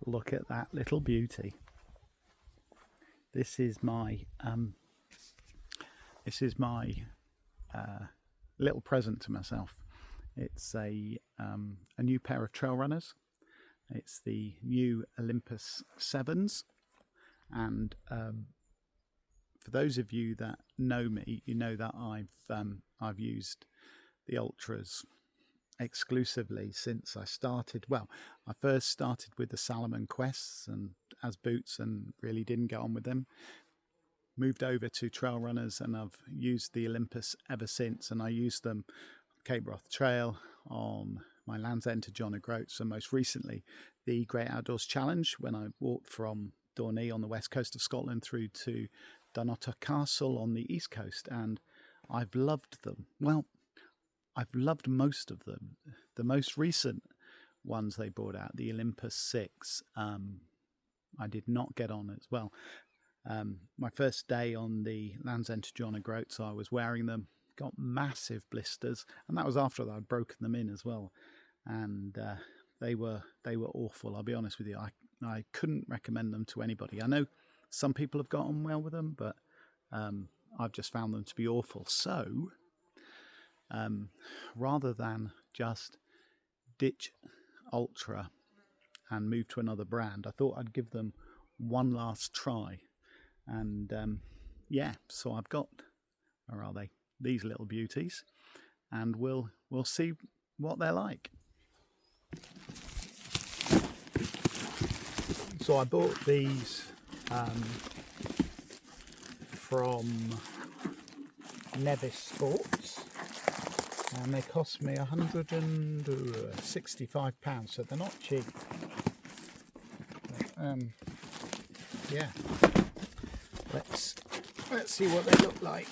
Look at that little beauty. This is my little present to myself. It's a new pair of trail runners. It's the new Olympus 7s, and for those of you that know me, you know that I've used the Ultras exclusively since I started. Well, I first started with the Salomon Quests and as boots and really didn't get on with them. Moved over to trail runners and I've used the Olympus ever since, and I used them on Cape Wrath Trail, on my Land's End to John O'Groats, and most recently the Great Outdoors Challenge when I walked from Dorney on the west coast of Scotland through to Dunnottar Castle on the east coast, and I've loved them. Well, I've loved most of them. The most recent ones they brought out, the Olympus 6, I did not get on as well. My first day on the Land's End to John O'Groats, I was wearing them, got massive blisters, and that was after I'd broken them in as well. And they were awful. I'll be honest with you. I couldn't recommend them to anybody. I know some people have got on well with them, but I've just found them to be awful. So rather than just ditch Ultra and move to another brand, I thought I'd give them one last try. And yeah, so I've got, where are they? These little beauties, and we'll see what they're like. So I bought these from Nevis Sports, and they cost me £165, so they're not cheap. But, yeah, let's see what they look like.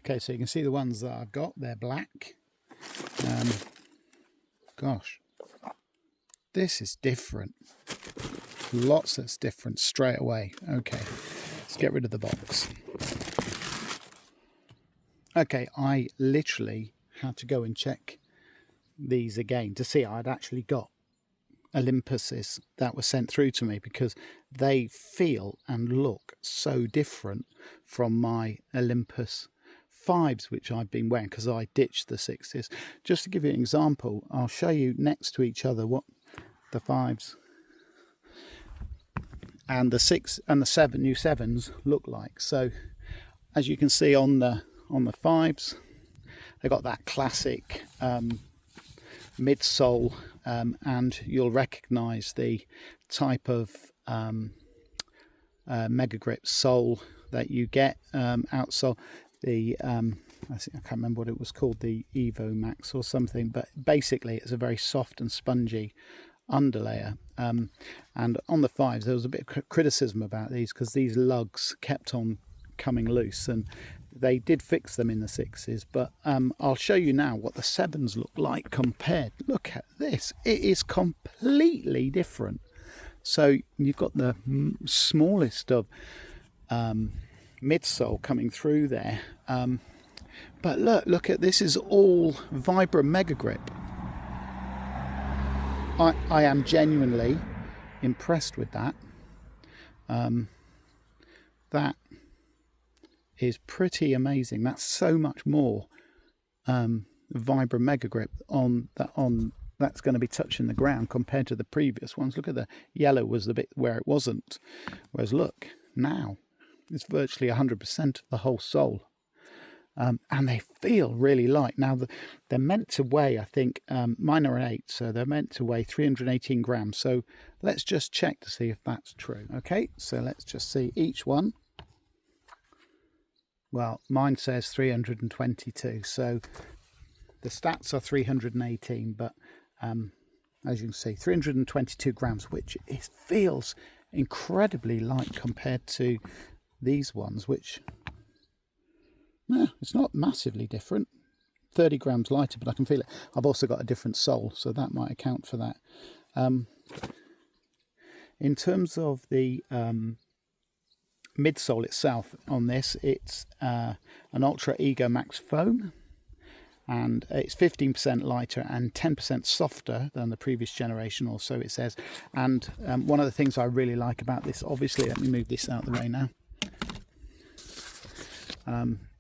Okay, so you can see the ones that I've got, they're black. Gosh, this is different. Lots that's different straight away. Okay, let's get rid of the box. Okay, I literally had to go and check these again to see I'd actually got Olympuses that were sent through to me, because they feel and look so different from my Olympus 5s, which I've been wearing because I ditched the 6s. Just to give you an example, I'll show you next to each other what the 5s and the 6 and the 7 new 7s look like. So as you can see on the 5s, they got that classic midsole, and you'll recognize the type of mega grip sole that you get, outsole. The I can't remember what it was called, the Evo Max or something, but basically it's a very soft and spongy underlayer. And on the 5s there was a bit of criticism about these because these lugs kept on coming loose, and they did fix them in the 6s, but I'll show you now what the 7s look like compared. Look at this, it is completely different. So you've got the smallest of midsole coming through there, but look at this, is all Vibram Mega Grip. I am genuinely impressed with that. That is pretty amazing. That's so much more Vibram Mega Grip that's going to be touching the ground compared to the previous ones. Look at the yellow was the bit where it wasn't, whereas look now it's virtually 100% of the whole sole, and they feel really light. Now they're meant to weigh, I think, mine are an 8, so they're meant to weigh 318 grams. So let's just check to see if that's true. Okay, so let's just see each one. Well, mine says 322, so the stats are 318, but as you can see, 322 grams, which feels incredibly light compared to these ones, which it's not massively different. 30 grams lighter, but I can feel it. I've also got a different sole, so that might account for that. In terms of the midsole itself on this, it's an Ultra Ego Max foam, and it's 15% lighter and 10% softer than the previous generation, or so it says. And one of the things I really like about this, obviously, let me move this out of the way now,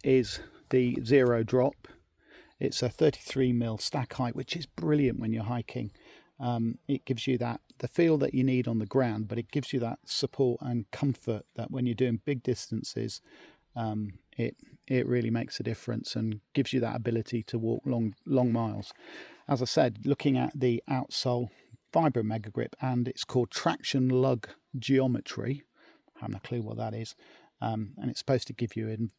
is the zero drop. It's a 33mm stack height, which is brilliant when you're hiking. It gives you the feel that you need on the ground, but it gives you that support and comfort that when you're doing big distances, it really makes a difference and gives you that ability to walk long miles. As I said, looking at the outsole, Vibram Mega Grip, and it's called Traction Lug Geometry. I haven't a clue what that is. And it's supposed to give you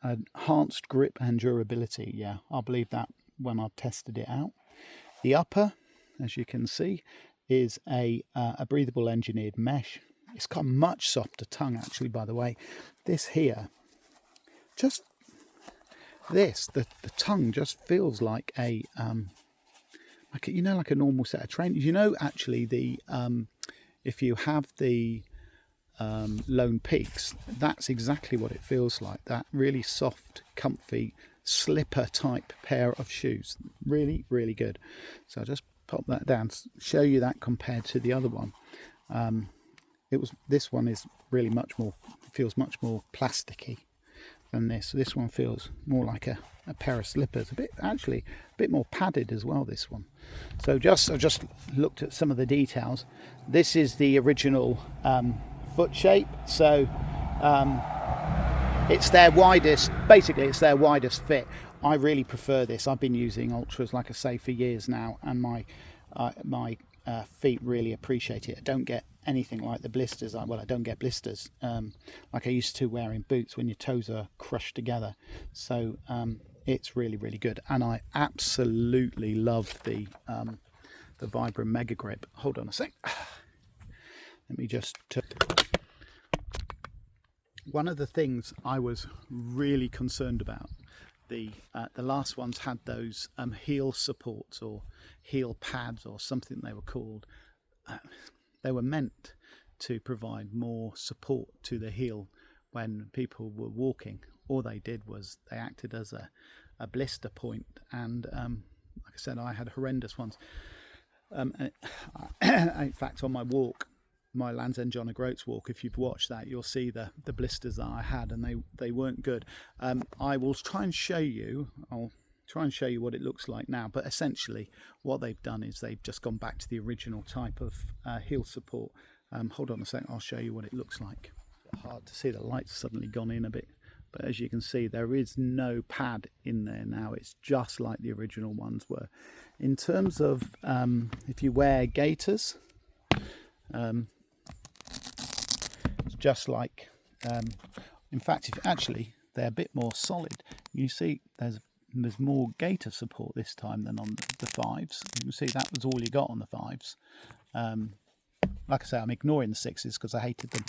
enhanced grip and durability. Yeah, I'll believe that when I've tested it out. The upper, as you can see, is a breathable engineered mesh. It's got a much softer tongue, actually, by the way. This here, just this, the tongue just feels like a like a normal set of trainers. You know, actually, the if you have the Lone Peaks, that's exactly what it feels like. That really soft, comfy, slipper type pair of shoes. Really, really good. So I'll just pop that down, show you that compared to the other one. This one is really feels much more plasticky than this. This one feels more like a pair of slippers, a bit more padded as well, this one. So I just looked at some of the details. This is the original foot shape, so it's their widest fit. I really prefer this. I've been using Ultras, like I say, for years now, and my feet really appreciate it. I don't get anything like the blisters. I don't get blisters like I used to wearing boots when your toes are crushed together. So it's really, really good, and I absolutely love the Vibram Mega Grip. Hold on a sec. Let me just... One of the things I was really concerned about, the last ones had those heel supports or heel pads or something they were called. They were meant to provide more support to the heel when people were walking. All they did was they acted as a blister point, and like I said, I had horrendous ones. In fact, on my walk, my Land's End John O'Groats walk, if you've watched that, you'll see the blisters that I had, and they weren't good. I will try and show you, what it looks like now, but essentially what they've done is they've just gone back to the original type of heel support. Hold on a second, I'll show you what it looks like. Hard to see, the light's suddenly gone in a bit, but as you can see, there is no pad in there now. It's just like the original ones were. In terms of if you wear gaiters, it's just like, in fact, they're a bit more solid. You see there's more gaiter support this time than on the fives. You can see that was all you got on the fives. Like I say, I'm ignoring the sixes because I hated them,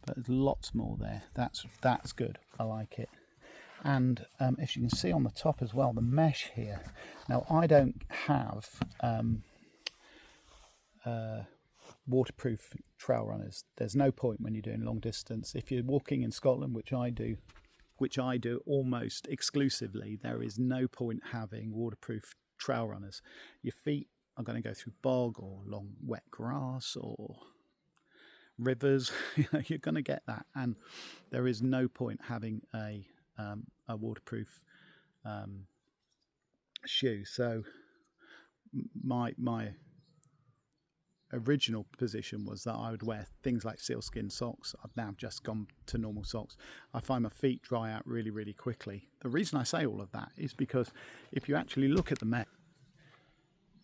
but there's lots more there. That's good. I like it. And as you can see on the top as well, the mesh here. Now, I don't have waterproof trail runners. There's no point when you're doing long distance. If you're walking in Scotland, which I do almost exclusively, there is no point having waterproof trail runners. Your feet are going to go through bog or long wet grass or rivers. You're going to get that, and there is no point having a waterproof shoe. So my original position was that I would wear things like sealskin socks. I've now just gone to normal socks. I find my feet dry out really, really quickly. The reason I say all of that is because if you actually look at the mesh,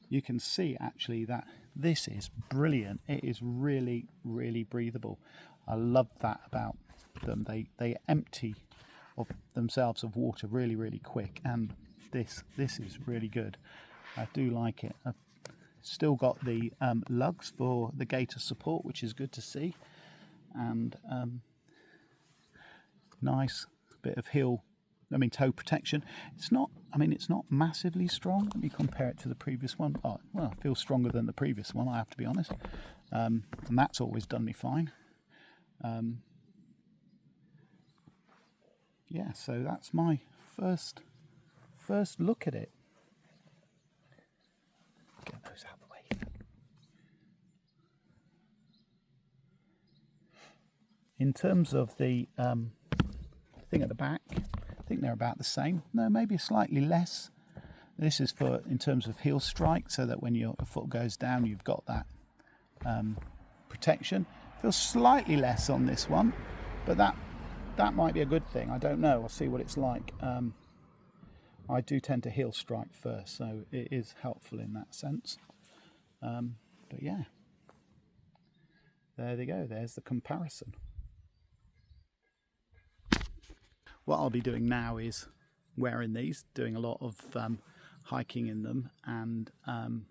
you can see actually that this is brilliant. It is really, really breathable. I love that about them. They empty of themselves of water really, really quick, and this is really good. I do like it. I've still got the lugs for the gaiter support, which is good to see, and nice bit of heel toe protection. It's not, I mean, it's not massively strong. Let me compare it to the previous one. Oh, well, it feels stronger than the previous one, I have to be honest. And that's always done me fine. Yeah, so that's my first look at it. Get those out of the way. In terms of the thing at the back, I think they're about the same. No, maybe slightly less. This is for in terms of heel strike, so that when your foot goes down, you've got that protection. Feels slightly less on this one, but that might be a good thing. I don't know. I'll see what it's like. I do tend to heel strike first, so it is helpful in that sense. But yeah, there they go. There's the comparison. What I'll be doing now is wearing these, doing a lot of hiking in them, and trying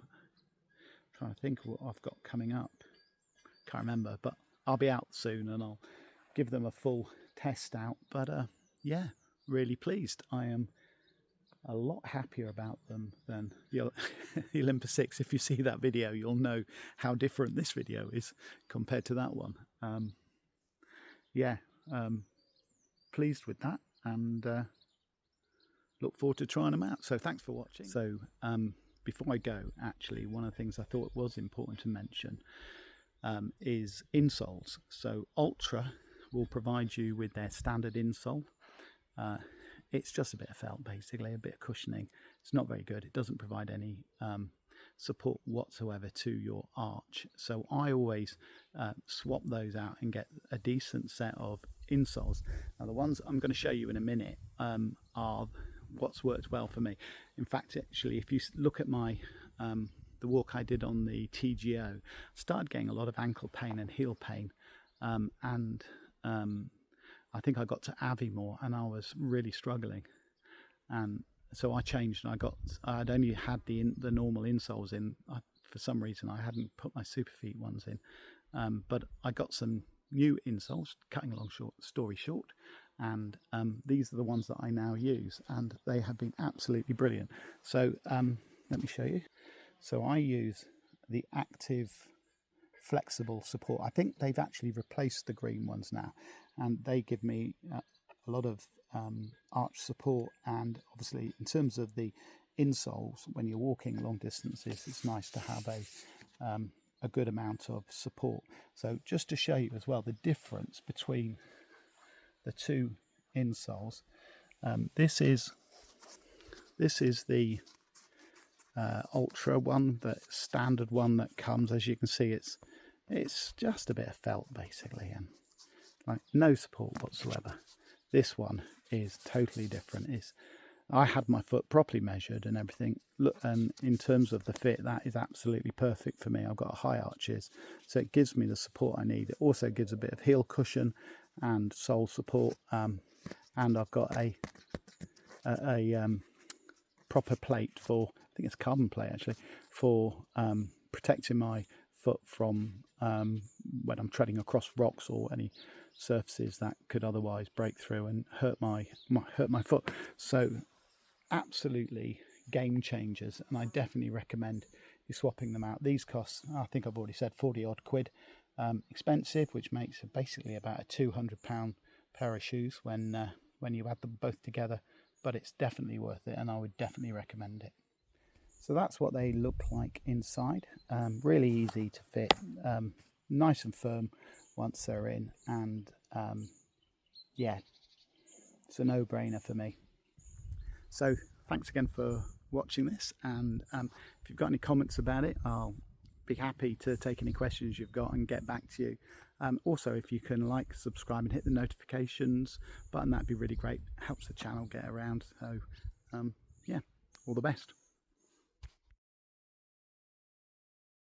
to think of what I've got coming up. Can't remember, but I'll be out soon and I'll give them a full test out. But yeah, really pleased. I am a lot happier about them than the Olympus 6. If you see that video, you'll know how different this video is compared to that one. Yeah, pleased with that, and look forward to trying them out. So thanks for watching. So before I go, actually, one of the things I thought was important to mention is insoles. So Altra will provide you with their standard insole. It's just a bit of felt, basically, a bit of cushioning. It's not very good. It doesn't provide any support whatsoever to your arch. So I always swap those out and get a decent set of insoles. Now the ones I'm going to show you in a minute are what's worked well for me. In fact, actually, if you look at my the walk I did on the TGO, I started getting a lot of ankle pain and heel pain, and I think I got to Aviemore and I was really struggling, and so I changed and I'd only had the normal insoles in. For some reason I hadn't put my Superfeet ones in, but I got some new insoles, cutting a long story short, and these are the ones that I now use, and they have been absolutely brilliant. So let me show you. So I use the Active Flexible Support. I think they've actually replaced the green ones now, and they give me a lot of arch support, and obviously in terms of the insoles, when you're walking long distances, it's nice to have a good amount of support. So just to show you as well the difference between the two insoles, this is the Ultra one, the standard one that comes. As you can see, it's just a bit of felt basically, and like no support whatsoever. This one is totally different. I had my foot properly measured and everything. Look, and in terms of the fit, that is absolutely perfect for me. I've got high arches, so it gives me the support I need. It also gives a bit of heel cushion and sole support, and I've got a proper plate for, I think it's carbon plate actually, for protecting my foot from when I'm treading across rocks or any surfaces that could otherwise break through and hurt my foot. So absolutely game changers, and I definitely recommend you swapping them out. These cost, I think I've already said, 40 odd quid. Expensive, which makes basically about a £200 pair of shoes when you add them both together, but it's definitely worth it, and I would definitely recommend it. So that's what they look like inside. Really easy to fit, nice and firm once they're in, and yeah, it's a no-brainer for me. So thanks again for watching this, and if you've got any comments about it, I'll be happy to take any questions you've got and get back to you. Also, if you can like, subscribe and hit the notifications button, that'd be really great. Helps the channel get around. So yeah, all the best.